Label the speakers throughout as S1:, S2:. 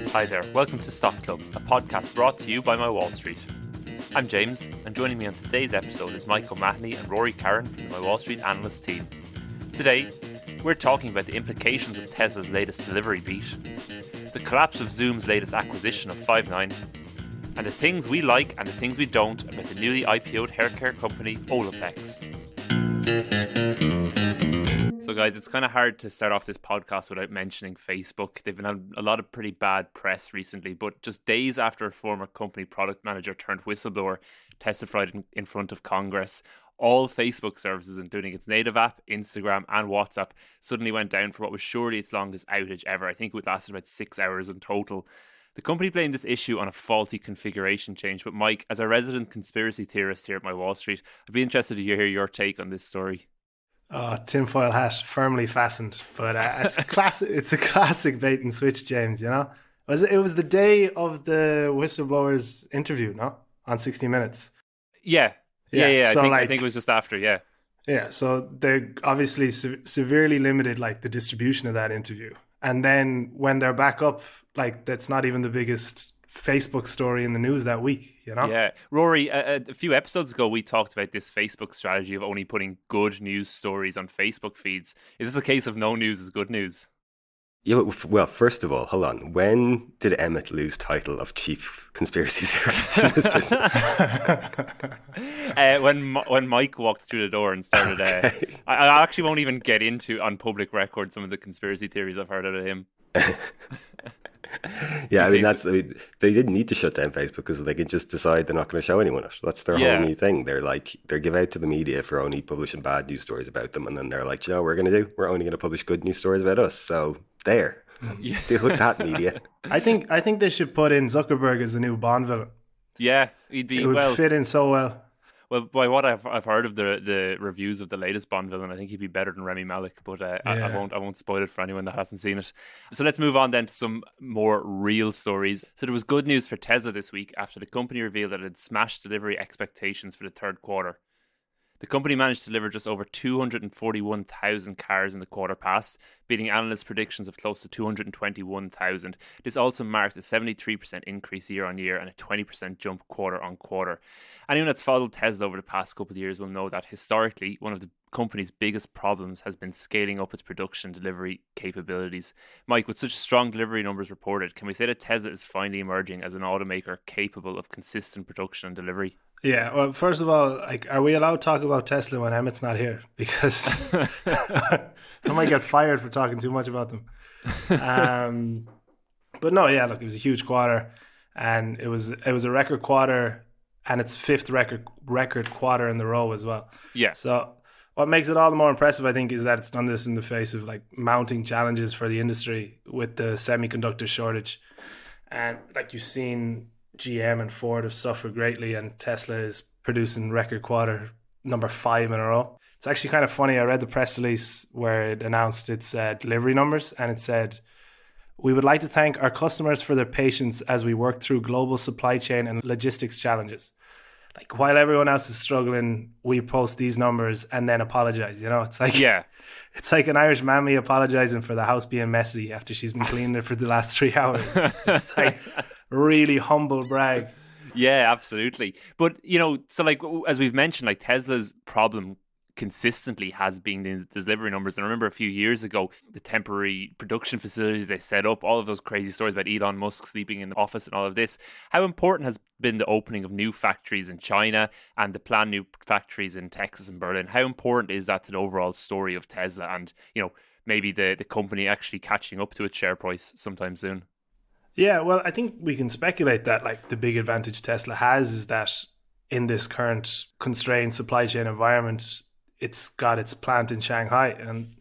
S1: Hi there, welcome to Stock Club, a podcast brought to you by MyWallSt. I'm James, and joining me on today's episode is Michael Mahoney and Rory Carron from the MyWallSt analyst team. Today, we're talking about the implications of Tesla's latest delivery beat, the collapse of Zoom's latest acquisition of Five9, and the things we like and the things we don't about the newly IPO'd haircare company Olaplex. So guys, it's kind of hard to start off this podcast without mentioning Facebook. They've been having a lot of pretty bad press recently, but just days after a former company product manager turned whistleblower testified in front of Congress, all Facebook services, including its native app, Instagram and WhatsApp, suddenly went down for what was surely its longest outage ever. I think it lasted about 6 hours in total. The company blamed this issue on a faulty configuration change, but Mike, as a resident conspiracy theorist here at MyWallSt, I'd be interested to hear your take on this story.
S2: Oh, tinfoil hat, firmly fastened. But it's classic. It's a classic bait and switch, James. You know, it was the day of the whistleblower's interview, no, on 60 Minutes.
S1: Yeah. So I think it was just after.
S2: Yeah. So they obviously severely limited like the distribution of that interview, and then when they're back up, like that's not even the biggest Facebook story in the news that week, you know?
S1: Yeah. Rory, a few episodes ago, we talked about this Facebook strategy of only putting good news stories on Facebook feeds. Is this a case of no news is good news?
S3: Yeah, well, first of all, hold on. When did Emmett lose title of chief conspiracy theorist in this business?
S1: When Mike walked through the door and started...
S3: Okay.
S1: I actually won't even get into, on public record, some of the conspiracy theories I've heard out of him.
S3: Yeah, they didn't need to shut down Facebook because they can just decide they're not going to show anyone it. That's their whole new thing. They're give out to the media for only publishing bad news stories about them, and then they're like, you know what we're going to do? We're only going to publish good news stories about us. So there, do with that, media.
S2: I think they should put in Zuckerberg as the new Bond villain.
S1: Yeah,
S2: it would fit in so well.
S1: Well, by what I've heard of the reviews of the latest Bond villain, I think he'd be better than Rami Malek, but I won't spoil it for anyone that hasn't seen it. So let's move on then to some more real stories. So there was good news for Tesla this week after the company revealed that it had smashed delivery expectations for the third quarter. The company managed to deliver just over 241,000 cars in the quarter past, beating analysts' predictions of close to 221,000. This also marked a 73% increase year on year and a 20% jump quarter on quarter. Anyone that's followed Tesla over the past couple of years will know that historically, one of the company's biggest problems has been scaling up its production delivery capabilities. Mike, with such strong delivery numbers reported, can we say that Tesla is finally emerging as an automaker capable of consistent production and delivery?
S2: Yeah, well, first of all, like, are we allowed to talk about Tesla when Emmett's not here? Because I might get fired for talking too much about them. But no, yeah, look, it was a huge quarter, and it was a record quarter, and its fifth record quarter in the row as well.
S1: Yeah.
S2: So what makes it all the more impressive, I think, is that it's done this in the face of like mounting challenges for the industry with the semiconductor shortage, and like you've seen, GM and Ford have suffered greatly, and Tesla is producing record quarter number 5 in a row. It's actually kind of funny. I read the press release where it announced its delivery numbers, and it said, "We would like to thank our customers for their patience as we work through global supply chain and logistics challenges." Like, while everyone else is struggling, we post these numbers and then apologize. You know, it's like, it's like an Irish mammy apologizing for the house being messy after she's been cleaning it for the last 3 hours. It's like really humble brag.
S1: Yeah, absolutely. But, you know, so like, as we've mentioned, like Tesla's problem consistently has been the delivery numbers. And I remember a few years ago, the temporary production facilities they set up, all of those crazy stories about Elon Musk sleeping in the office and all of this. How important has been the opening of new factories in China and the planned new factories in Texas and Berlin? How important is that to the overall story of Tesla and, you know, maybe the company actually catching up to its share price sometime soon?
S2: Yeah, well, I think we can speculate that like the big advantage Tesla has is that in this current constrained supply chain environment, it's got its plant in Shanghai, and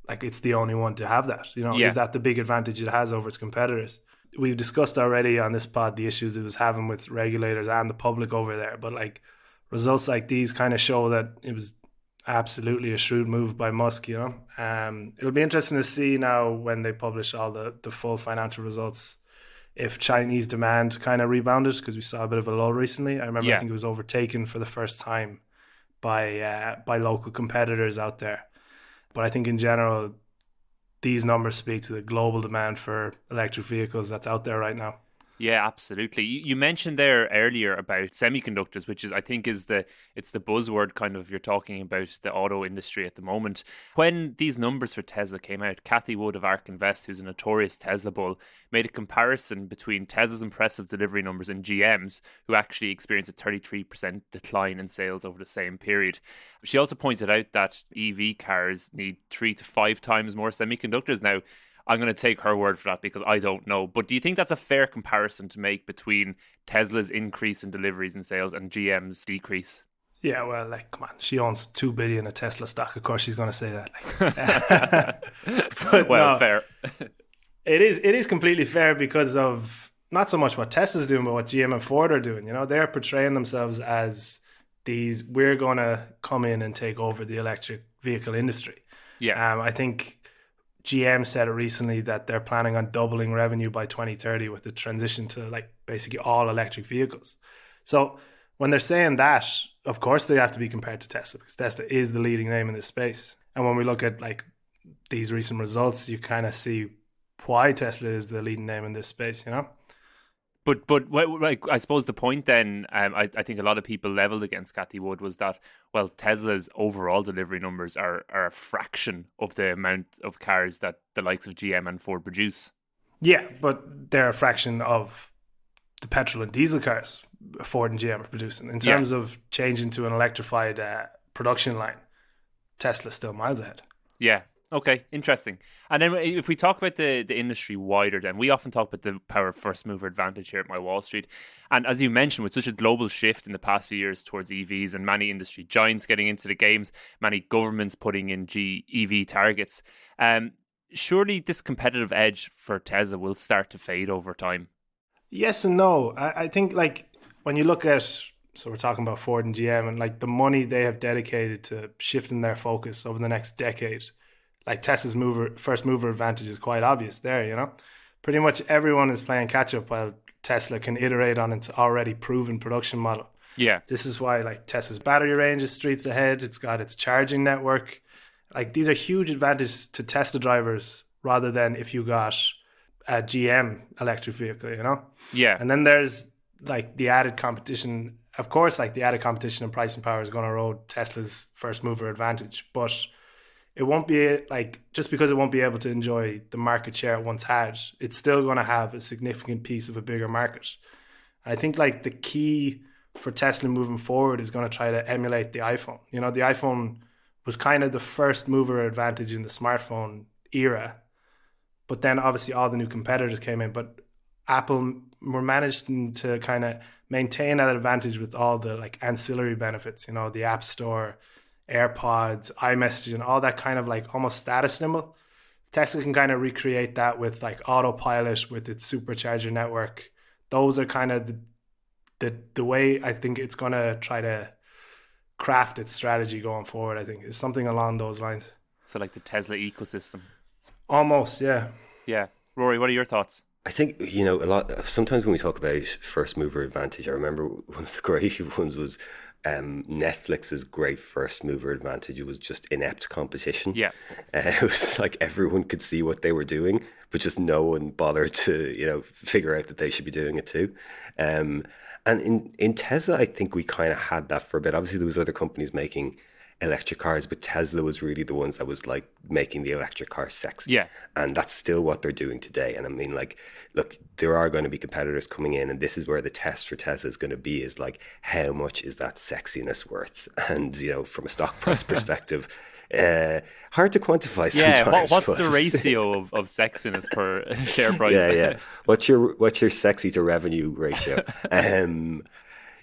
S2: like it's the only one to have that. You know, is that the big advantage it has over its competitors? We've discussed already on this pod the issues it was having with regulators and the public over there, but like results like these kind of show that it was absolutely a shrewd move by Musk. You know, it'll be interesting to see now when they publish all the full financial results if Chinese demand kind of rebounded, because we saw a bit of a lull recently. I remember I think it was overtaken for the first time by local competitors out there. But I think in general, these numbers speak to the global demand for electric vehicles that's out there right now.
S1: Yeah, absolutely. You mentioned there earlier about semiconductors, which is, I think, it's the buzzword kind of you're talking about the auto industry at the moment. When these numbers for Tesla came out, Kathy Wood of ARK Invest, who's a notorious Tesla bull, made a comparison between Tesla's impressive delivery numbers and GM's, who actually experienced a 33% decline in sales over the same period. She also pointed out that EV cars need 3 to 5 times more semiconductors. Now, I'm going to take her word for that because I don't know. But do you think that's a fair comparison to make between Tesla's increase in deliveries and sales and GM's decrease?
S2: Yeah, well, like, come on, she owns 2 billion of Tesla stock. Of course, she's going to say that. But
S1: well,
S2: no,
S1: fair.
S2: It is completely fair because of not so much what Tesla's doing, but what GM and Ford are doing. You know, they're portraying themselves as these. We're going to come in and take over the electric vehicle industry.
S1: Yeah,
S2: I think GM said it recently that they're planning on doubling revenue by 2030 with the transition to like basically all electric vehicles. So when they're saying that, of course they have to be compared to Tesla because Tesla is the leading name in this space. And when we look at like these recent results, you kind of see why Tesla is the leading name in this space, you know?
S1: But like, I suppose the point then, I think a lot of people leveled against Kathy Wood was that, well, Tesla's overall delivery numbers are a fraction of the amount of cars that the likes of GM and Ford produce.
S2: Yeah, but they're a fraction of the petrol and diesel cars Ford and GM are producing. In terms of changing to an electrified production line, Tesla's still miles ahead.
S1: Yeah. Okay, interesting. And then if we talk about the industry wider, then we often talk about the power of first mover advantage here at MyWallSt. And as you mentioned, with such a global shift in the past few years towards EVs and many industry giants getting into the games, many governments putting in EV targets, surely this competitive edge for Tesla will start to fade over time.
S2: Yes and no. I think like when you look at, so we're talking about Ford and GM and like the money they have dedicated to shifting their focus over the next decade, like Tesla's first mover advantage is quite obvious there, you know? Pretty much everyone is playing catch up while Tesla can iterate on its already proven production model.
S1: Yeah.
S2: This is why like Tesla's battery range is streets ahead. It's got its charging network. Like these are huge advantages to Tesla drivers rather than if you got a GM electric vehicle, you know?
S1: Yeah.
S2: And then there's like the added competition. Of course, like the added competition and pricing power is going to erode Tesla's first mover advantage, but it won't be like, just because it won't be able to enjoy the market share it once had, it's still going to have a significant piece of a bigger market. And I think like the key for Tesla moving forward is going to try to emulate the iPhone. You know, the iPhone was kind of the first mover advantage in the smartphone era, but then obviously all the new competitors came in, but Apple were managing to kind of maintain that advantage with all the like ancillary benefits, you know, the App Store, AirPods, iMessage, and all that kind of like almost status symbol. Tesla can kind of recreate that with like autopilot, with its supercharger network. Those are kind of the way I think it's going to try to craft its strategy going forward, I think, is something along those lines.
S1: So like the Tesla ecosystem.
S2: Almost, yeah.
S1: Yeah. Rory, what are your thoughts?
S3: I think, you know, sometimes when we talk about first mover advantage, I remember one of the great ones was Netflix's great first mover advantage. It was just inept competition.
S1: Yeah.
S3: It was like everyone could see what they were doing, but just no one bothered to, you know, figure out that they should be doing it too. And in Tesla, I think we kind of had that for a bit. Obviously, there was other companies making electric cars, but Tesla was really the ones that was like making the electric car sexy.
S1: Yeah.
S3: And that's still what they're doing today. And I mean, like, look, there are going to be competitors coming in, and this is where the test for Tesla is going to be, is like, how much is that sexiness worth? And, you know, from a stock price perspective, hard to quantify sometimes.
S1: What's the ratio of sexiness per share price?
S3: Yeah. What's your sexy to revenue ratio?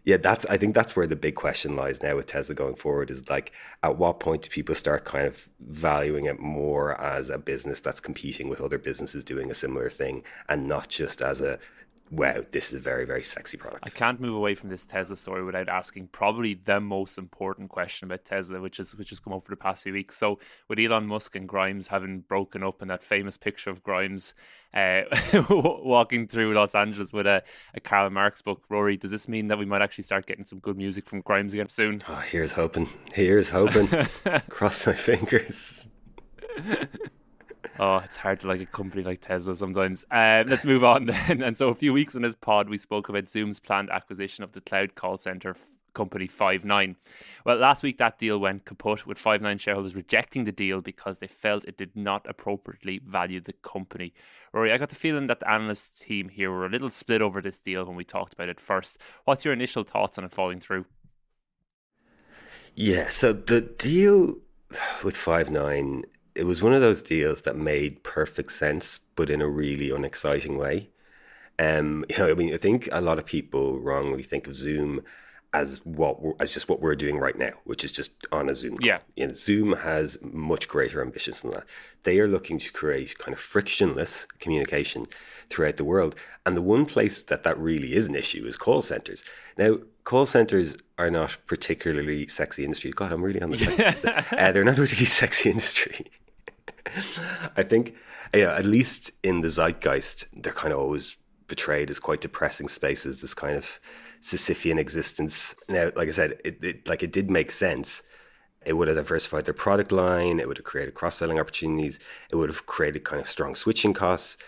S3: Yeah, I think that's where the big question lies now with Tesla going forward, is like, at what point do people start kind of valuing it more as a business that's competing with other businesses doing a similar thing, and not just as a, wow, this is a very, very sexy product.
S1: I can't move away from this Tesla story without asking probably the most important question about Tesla, which has come up for the past few weeks. So with Elon Musk and Grimes having broken up, and that famous picture of Grimes walking through Los Angeles with a Karl Marx book, Rory, does this mean that we might actually start getting some good music from Grimes again soon?
S3: Oh, here's hoping. Cross my fingers.
S1: Oh, it's hard to like a company like Tesla sometimes. Let's move on then. And so a few weeks on this pod, we spoke about Zoom's planned acquisition of the cloud call center company Five9. Well, last week that deal went kaput, with Five9 shareholders rejecting the deal because they felt it did not appropriately value the company. Rory, I got the feeling that the analyst team here were a little split over this deal when we talked about it first. What's your initial thoughts on it falling through?
S3: Yeah, so the deal with Five9, it was one of those deals that made perfect sense, but in a really unexciting way. I mean, I think a lot of people wrongly think of Zoom as as just what we're doing right now, which is just on a Zoom call.
S1: Yeah.
S3: Zoom has much greater ambitions than that. They are looking to create kind of frictionless communication throughout the world. And the one place that really is an issue is call centers. Now, call centers are not particularly sexy industry. God, I'm really on the sexy. They're not a particularly sexy industry. I think, at least in the zeitgeist, they're kind of always portrayed as quite depressing spaces, this kind of Sisyphean existence. Now, like I said, it did make sense. It would have diversified their product line. It would have created cross-selling opportunities. It would have created kind of strong switching costs.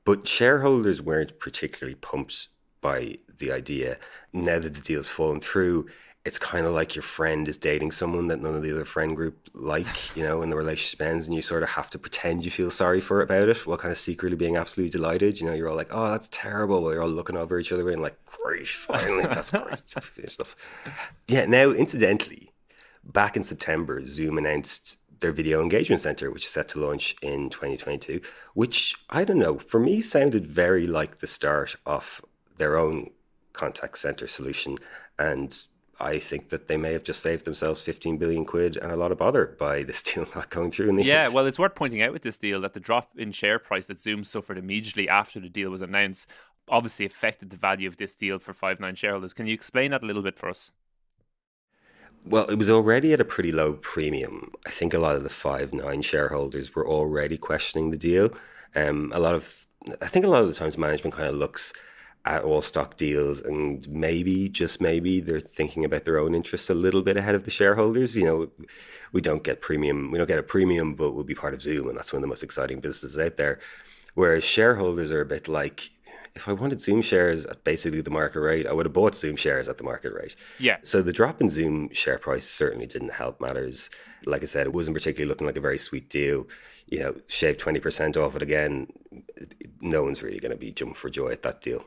S3: But shareholders weren't particularly pumped by the idea. Now that the deal's fallen through, it's kind of like your friend is dating someone that none of the other friend group like, when the relationship ends, and you sort of have to pretend you feel sorry for it about it while kind of secretly being absolutely delighted. You're all like, oh, that's terrible. While you're all looking over each other and like, great, finally, that's great stuff. Yeah, now, incidentally, back in September, Zoom announced their video engagement center, which is set to launch in 2022, which, I don't know, for me sounded very like the start of their own contact center solution. And I think that they may have just saved themselves 15 billion quid and a lot of bother by this deal not going through in the end.
S1: Well, it's worth pointing out with this deal that the drop in share price that Zoom suffered immediately after the deal was announced obviously affected the value of this deal for Five9 shareholders. Can you explain that a little bit for us?
S3: Well, it was already at a pretty low premium. I think a lot of the Five9 shareholders were already questioning the deal. I think a lot of the times management kind of looks at all stock deals and maybe, just maybe, they're thinking about their own interests a little bit ahead of the shareholders. We don't get a premium, but we'll be part of Zoom, and that's one of the most exciting businesses out there. Whereas shareholders are a bit like, if I wanted Zoom shares at basically the market rate, I would have bought Zoom shares at the market rate.
S1: Yeah.
S3: So the drop in Zoom share price certainly didn't help matters. Like I said, it wasn't particularly looking like a very sweet deal. Shave 20% off it again, no one's really going to be jumping for joy at that deal.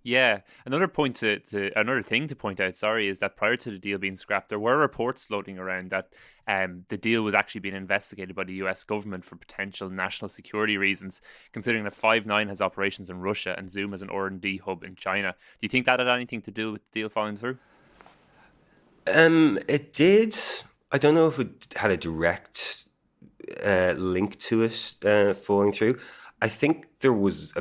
S1: Yeah, another thing to point out, is that prior to the deal being scrapped, there were reports floating around that the deal was actually being investigated by the US government for potential national security reasons, considering that Five9 has operations in Russia and Zoom has an R&D hub in China. Do you think that had anything to do with the deal falling through?
S3: It did. I don't know if it had a direct link to it falling through. I think there was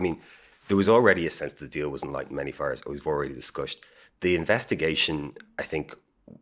S3: already a sense that the deal wasn't lighting many fires, as we've already discussed. The investigation, I think,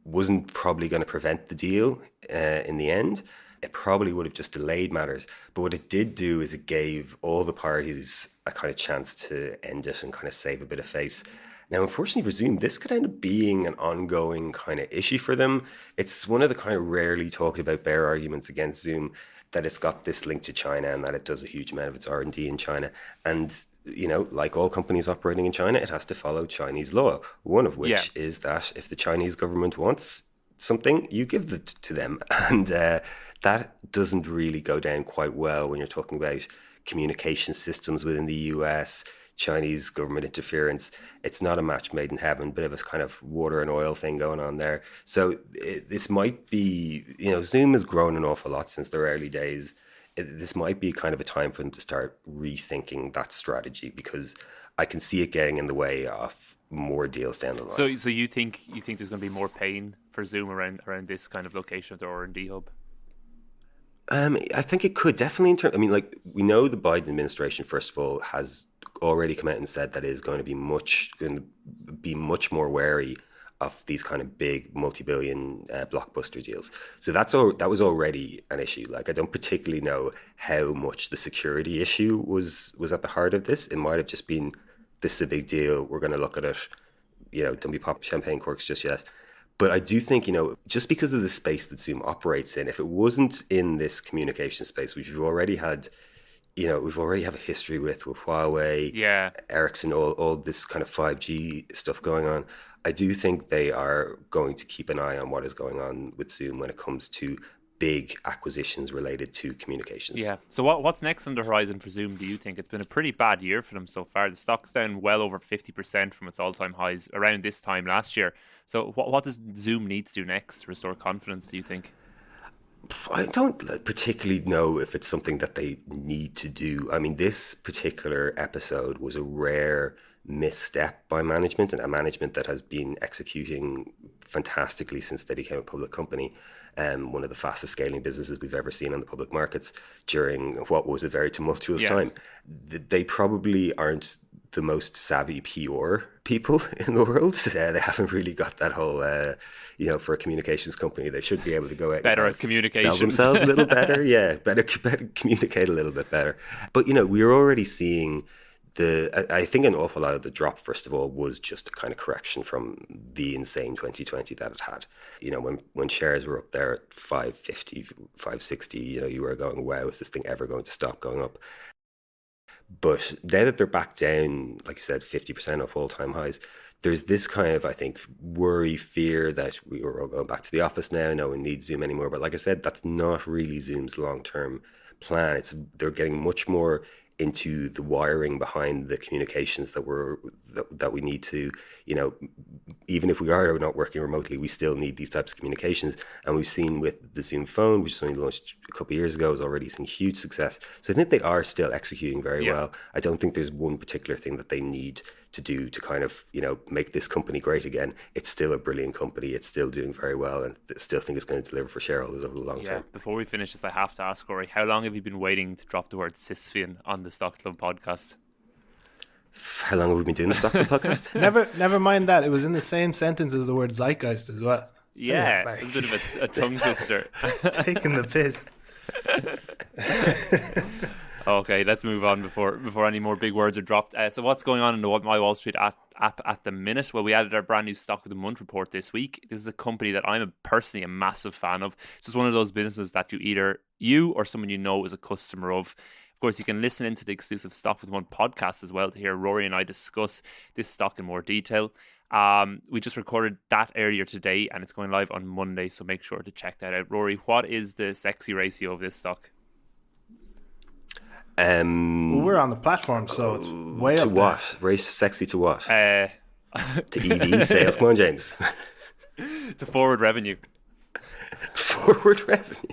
S3: wasn't probably going to prevent the deal in the end. It probably would have just delayed matters. But what it did do is it gave all the parties a kind of chance to end it and kind of save a bit of face. Now, unfortunately for Zoom, this could end up being an ongoing kind of issue for them. It's one of the kind of rarely talked about bear arguments against Zoom, that it's got this link to China and that it does a huge amount of its R&D in China. And, like all companies operating in China, it has to follow Chinese law, one of which is that if the Chinese government wants something, you give it to them. And that doesn't really go down quite well when you're talking about communication systems within the US, Chinese government interference. It's not a match made in heaven, bit of a kind of water and oil thing going on there. So this might be, Zoom has grown an awful lot since their early days. This might be kind of a time for them to start rethinking that strategy, because I can see it getting in the way of more deals down the line.
S1: So you think there's going to be more pain for Zoom around this kind of location of their R&D hub?
S3: I think it could definitely. We know the Biden administration, first of all, has already come out and said that it is going to be much more wary of these kind of big multi-billion blockbuster deals. So that was already an issue. Like, I don't particularly know how much the security issue was at the heart of this. It might have just been, this is a big deal, we're going to look at it. Don't be popping champagne corks just yet. But I do think, just because of the space that Zoom operates in, if it wasn't in this communication space, which we've already had, we've already have a history with Huawei,
S1: Yeah.
S3: Ericsson, all this kind of 5G stuff going on. I do think they are going to keep an eye on what is going on with Zoom when it comes to big acquisitions related to communications.
S1: Yeah. So what's next on the horizon for Zoom, do you think? It's been a pretty bad year for them so far. The stock's down well over 50% from its all-time highs around this time last year. So what does Zoom need to do next to restore confidence, do you think?
S3: I don't particularly know if it's something that they need to do. I mean, this particular episode was a rare misstep by management, and a management that has been executing fantastically since they became a public company. One of the fastest scaling businesses we've ever seen on the public markets during what was a very tumultuous time. They probably aren't the most savvy PR people in the world. They haven't really got that whole, for a communications company, they should be able to go out
S1: better
S3: and
S1: at communication,
S3: sell themselves a little better. Yeah, better communicate a little bit better. But, we're already seeing I think an awful lot of the drop, first of all, was just a kind of correction from the insane 2020 that it had. When shares were up there at 550, 560, you were going, wow, is this thing ever going to stop going up? But now that they're back down, like you said, 50% off all-time highs, there's this kind of, I think, worry, fear that we are all going back to the office now. No one needs Zoom anymore. But like I said, that's not really Zoom's long-term plan. They're getting much more into the wiring behind the communications that we need to, even if we are not working remotely, we still need these types of communications. And we've seen with the Zoom phone, which was only launched a couple of years ago, is already seeing huge success. So I think they are still executing very well. I don't think there's one particular thing that they need to do to kind of, make this company great again. It's still a brilliant company. It's still doing very well, and I still think it's going to deliver for shareholders over the long term.
S1: Before we finish this, I have to ask, Rory, how long have you been waiting to drop the word Sisfian on the Stock Club podcast?
S3: How long have we been doing the Stock Club podcast?
S2: Never mind that. It was in the same sentence as the word zeitgeist as well.
S1: Yeah, it was a bit of a tongue twister.
S2: Taking the piss.
S1: Okay, let's move on before any more big words are dropped. So what's going on in the MyWallSt app at the minute? Well, we added our brand new Stock of the Month report this week. This is a company that I'm personally a massive fan of. It's just one of those businesses that you or someone you know is a customer of. Of course, you can listen into the exclusive Stock of the Month podcast as well to hear Rory and I discuss this stock in more detail. We just recorded that earlier today and it's going live on Monday, so make sure to check that out. Rory, what is the sexy ratio of this stock?
S2: Well, we're on the platform, so it's way up
S3: to what?
S2: there.
S3: Race sexy to what?
S1: To
S3: EV sales. Come on, James.
S1: To forward revenue.
S3: Forward revenue.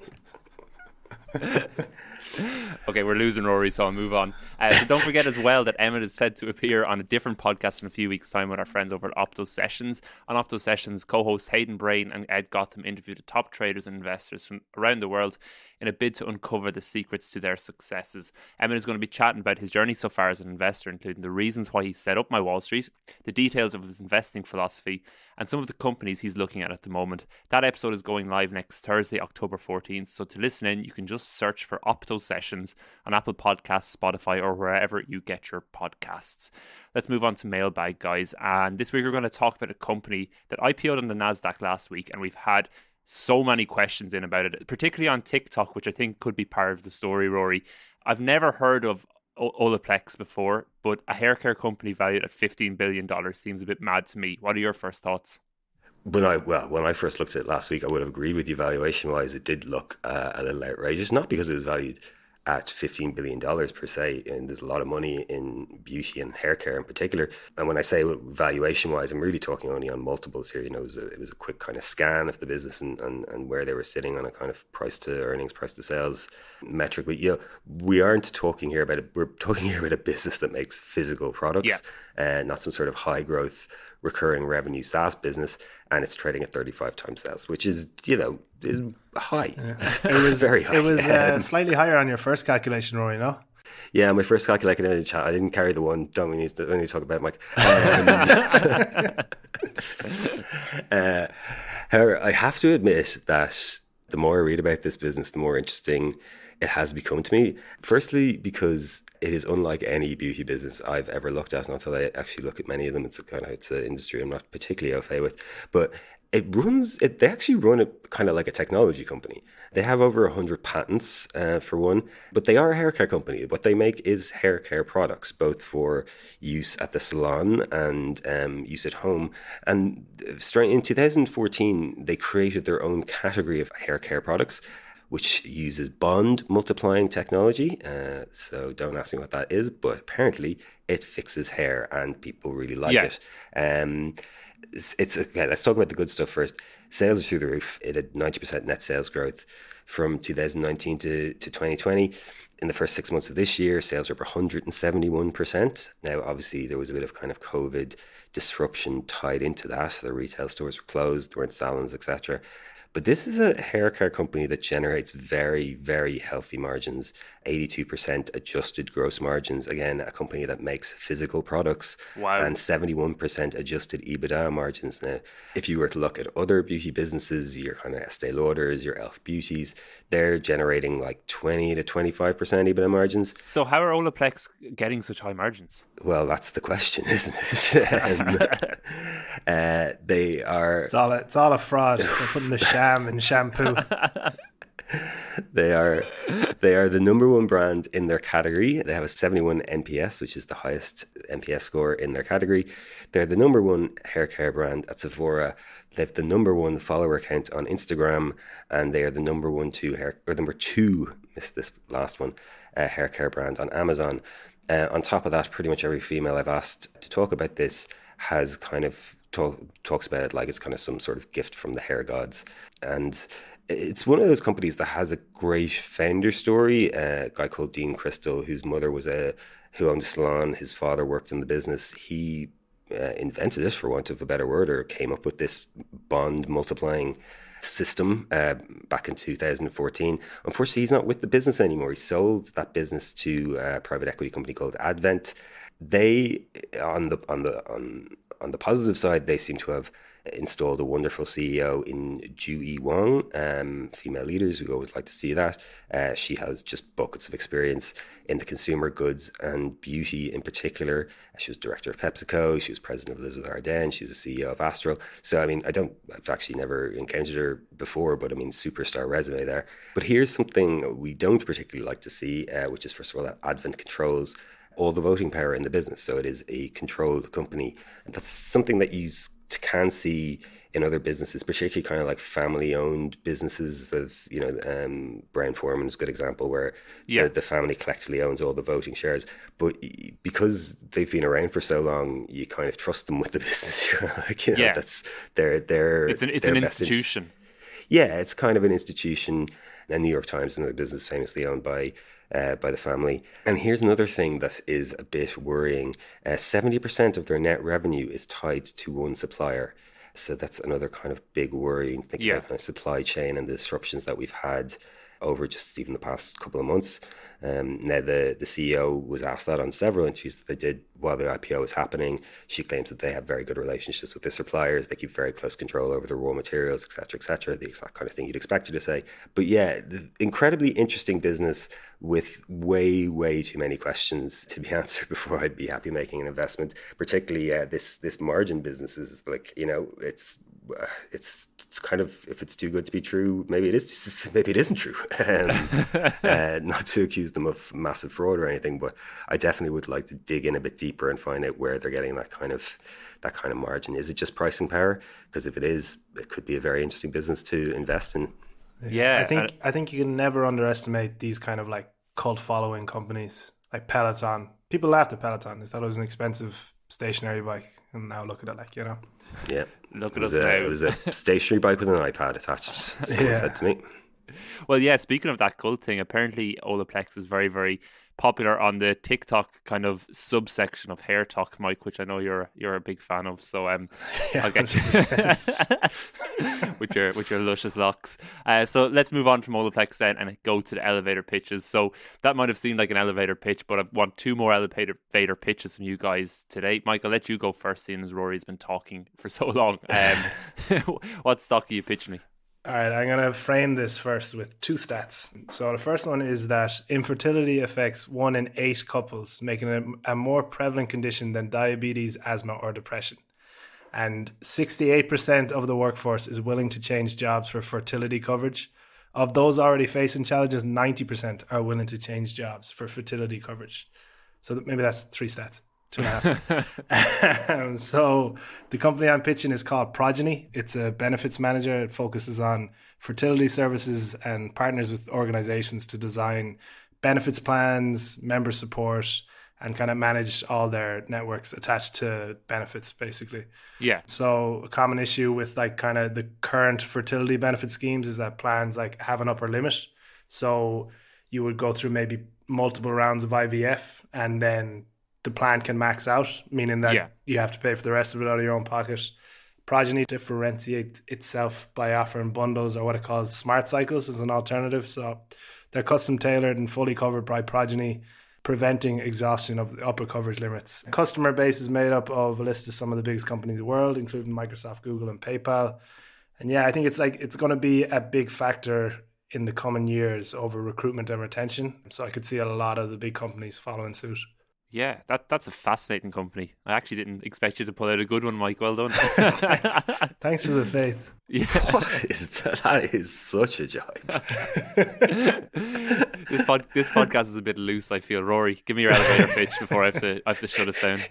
S1: Okay, we're losing Rory, so I'll move on. So don't forget as well that Emmett is said to appear on a different podcast in a few weeks' time with our friends over at Opto Sessions. On Opto Sessions, co-host Hayden Brain and Ed Gotham interviewed the top traders and investors from around the world in a bid to uncover the secrets to their successes. Emmett is going to be chatting about his journey so far as an investor, including the reasons why he set up MyWallSt, the details of his investing philosophy, and some of the companies he's looking at the moment. That episode is going live next Thursday, October 14th, so to listen in, you can just search for Opto Sessions on Apple Podcasts, Spotify, or wherever you get your podcasts. Let's move on to Mailbag, guys. And this week we're going to talk about a company that IPO'd on the NASDAQ last week, and we've had so many questions in about it, particularly on TikTok, which I think could be part of the story, Rory. I've never heard of Olaplex before, but a hair care company valued at $15 billion seems a bit mad to me. What are your first thoughts?
S3: When I first looked at it last week, I would have agreed with you valuation-wise. It did look a little outrageous, not because it was valued at $15 billion per se, and there's a lot of money in beauty and hair care in particular. And when I say valuation-wise, I'm really talking only on multiples here. It was a quick kind of scan of the business and where they were sitting on a kind of price to earnings, price to sales metric. But we aren't talking here about we're talking here about a business that makes physical products, and not some sort of high growth recurring revenue SaaS business, and it's trading at 35 times sales, which is is high.
S2: Yeah. It was very high. It was slightly higher on your first calculation, Rory, no?
S3: Yeah, my first calculation in the chat, I didn't carry the one. Don't we need to talk about it, Mike? However, I have to admit that the more I read about this business, the more interesting it has become to me. Firstly, because it is unlike any beauty business I've ever looked at, not that I actually look at many of them. It's an industry I'm not particularly au fait with, but They actually run it kind of like a technology company. They have over 100 patents for one, but they are a hair care company. What they make is hair care products, both for use at the salon and use at home. And in 2014, they created their own category of hair care products, which uses bond multiplying technology. So don't ask me what that is, but apparently it fixes hair and people really like it. It's okay. Let's talk about the good stuff first. Sales are through the roof. It had 90% net sales growth from 2019 to 2020. In the first 6 months of this year, sales are up 171%. Now, obviously, there was a bit of kind of COVID disruption tied into that. The retail stores were closed, there weren't salons, etc. But this is a hair care company that generates very, very healthy margins, 82% adjusted gross margins. Again, a company that makes physical products.
S1: Wow.
S3: And 71% adjusted EBITDA margins. Now, if you were to look at other beauty businesses, your kind of Estee Lauders, your Elf Beauties, they're generating like 20 to 25% EBITDA margins.
S1: So how are Olaplex getting such high margins?
S3: Well, that's the question, isn't it? They are...
S2: It's all a fraud. They're putting the sham in shampoo.
S3: They are the number one brand in their category. They have a 71 NPS, which is the highest NPS score in their category. They're the number one hair care brand at Sephora. They have the number one follower count on Instagram, and they are the number two, missed this last one, hair care brand on Amazon. On top of that, pretty much every female I've asked to talk about this has kind of talks about it like it's kind of some sort of gift from the hair gods. And it's one of those companies that has a great founder story. A guy called Dean Crystal, whose mother who owned a salon. His father worked in the business. He invented it, for want of a better word, or came up with this bond multiplying system back in 2014. Unfortunately, he's not with the business anymore. He sold that business to a private equity company called Advent. They, on the positive side, they seem to have installed a wonderful CEO in Ju Wong. Female leaders, we always like to see that. She has just buckets of experience in the consumer goods and beauty in particular. She was director of PepsiCo. She was president of Elizabeth Arden. She was a CEO of Astral. So, I mean, I've actually never encountered her before, but I mean, superstar resume there. But here's something we don't particularly like to see, which is, first of all, that Advent controls all the voting power in the business. So it is a controlled company. And that's something that you can see in other businesses, particularly kind of like family-owned businesses. Brown Forman is a good example where the family collectively owns all the voting shares. But because they've been around for so long, you kind of trust them with the business. That's it's an
S1: institution.
S3: Yeah, it's kind of an institution. The New York Times, another business famously owned by the family. And here's another thing that is a bit worrying. 70% of their net revenue is tied to one supplier. So that's another kind of big worry. Think about kind of supply chain and the disruptions that we've had over just even the past couple of months. Now, the CEO was asked that on several interviews that they did while the IPO was happening. She claims that they have very good relationships with their suppliers. They keep very close control over the raw materials, et cetera, the exact kind of thing you'd expect her to say. But yeah, incredibly interesting business with way, way too many questions to be answered before I'd be happy making an investment. Particularly this margin business is like, it's kind of, if it's too good to be true, maybe it isn't true. Not to accuse them of massive fraud or anything, but I definitely would like to dig in a bit deeper and find out where they're getting that kind of margin. Is it just pricing power? Because if it is, it could be a very interesting business to invest in.
S1: Yeah,
S2: I think you can never underestimate these kind of like cult following companies like Peloton. People laughed at Peloton. They thought it was an expensive stationary bike, and now look at it,
S3: Yeah.
S1: Look at us now.
S3: It was a stationary bike with an iPad attached, someone said to me.
S1: Well, yeah, speaking of that cult thing, apparently Olaplex is very, very popular on the TikTok kind of subsection of hair talk, Mike, which I know you're a big fan of. So I'll get you with your luscious locks. So let's move on from Olaplex then and go to the elevator pitches. So that might have seemed like an elevator pitch, but I want two more elevator pitches from you guys today. Mike, I'll let you go first, seeing as Rory's been talking for so long. What stock are you pitching me?
S2: All right, I'm going to frame this first with two stats. So the first one is that infertility affects 1 in 8 couples, making it a more prevalent condition than diabetes, asthma, or depression. And 68% of the workforce is willing to change jobs for fertility coverage. Of those already facing challenges, 90% are willing to change jobs for fertility coverage. So maybe that's 3 stats. 2.5. So the company I'm pitching is called Progeny. It's a benefits manager. It focuses on fertility services and partners with organizations to design benefits plans, member support, and kind of manage all their networks attached to benefits, basically.
S1: Yeah.
S2: So a common issue with like kind of the current fertility benefit schemes is that plans like have an upper limit. So you would go through maybe multiple rounds of IVF and then the plan can max out, meaning that you have to pay for the rest of it out of your own pocket. Progeny differentiates itself by offering bundles, or what it calls smart cycles, as an alternative. So they're custom tailored and fully covered by Progeny, preventing exhaustion of the upper coverage limits. Customer base is made up of a list of some of the biggest companies in the world, including Microsoft, Google, and PayPal. And yeah, I think it's going to be a big factor in the coming years over recruitment and retention. So I could see a lot of the big companies following suit.
S1: Yeah, that's a fascinating company. I actually didn't expect you to pull out a good one, Mike. Well done.
S2: Thanks for the faith.
S1: Yeah.
S3: What is that? That is such a jibe.
S1: This podcast is a bit loose, I feel. Rory, give me your elevator pitch before I have to shut us down.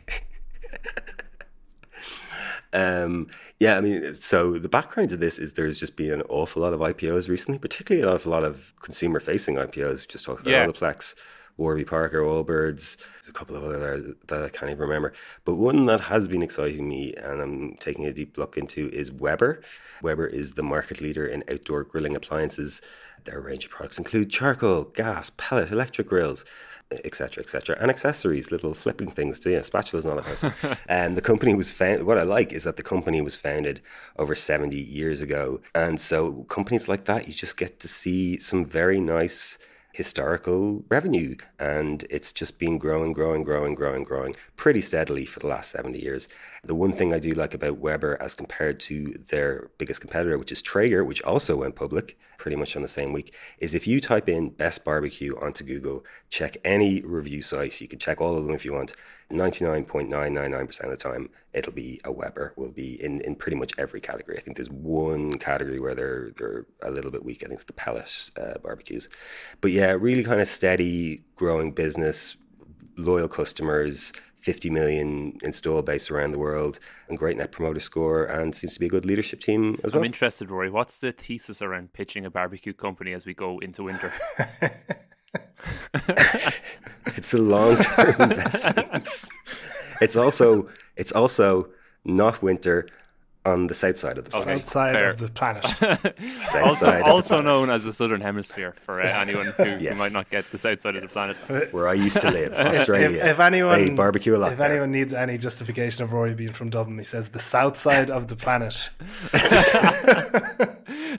S3: Yeah, I mean, so the background to this is there's just been an awful lot of IPOs recently, particularly an awful lot of consumer-facing IPOs. We just talked about Olaplex, Warby Parker, Allbirds. There's a couple of others that I can't even remember. But one that has been exciting me and I'm taking a deep look into is Weber. Weber is the market leader in outdoor grilling appliances. Their range of products include charcoal, gas, pellet, electric grills, etc., and accessories, little flipping things too, spatulas and all that kind of stuff. And the company was founded, what I like is that the company was founded over 70 years ago. And so companies like that, you just get to see some very nice historical revenue, and it's just been growing pretty steadily for the last 70 years. The one thing I do like about Weber as compared to their biggest competitor, which is Traeger, which also went public pretty much on the same week, is if you type in best barbecue onto Google, check any review site, you can check all of them if you want, 99.999% of the time it'll be a Weber, will be in pretty much every category. I think there's one category where they're a little bit weak. I think it's the pellet barbecues. But yeah, really kind of steady growing business, loyal customers, 50 million install base around the world, and great net promoter score, and seems to be a good leadership team as well.
S1: I'm interested, Rory, what's the thesis around pitching a barbecue company as we go into winter?
S3: It's a long-term investment. It's also not winter on the south side of the planet.
S2: South side of the planet.
S1: also known as the southern hemisphere for anyone who might not get the south side of the planet.
S3: Where I used to live, Australia.
S2: If anyone
S3: barbecue a lot.
S2: If anyone needs any justification of Rory being from Dublin, he says the south side of the planet.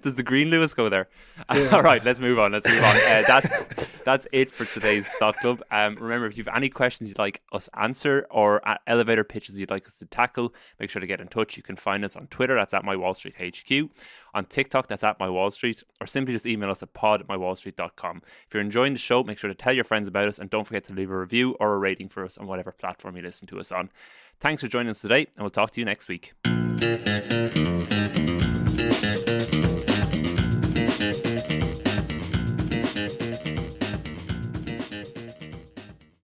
S1: Does the Green Lewis go there? Yeah. All right, let's move on. That's it for today's Stock Club. Remember, if you have any questions you'd like us answer or elevator pitches you'd like us to tackle, make sure to get in touch. You can find us on Twitter, that's at MyWallSt HQ. On TikTok, that's at MyWallSt, or simply just email us at pod@mywallstreet.com. If you're enjoying the show, make sure to tell your friends about us, and don't forget to leave a review or a rating for us on whatever platform you listen to us on. Thanks for joining us today, and we'll talk to you next week.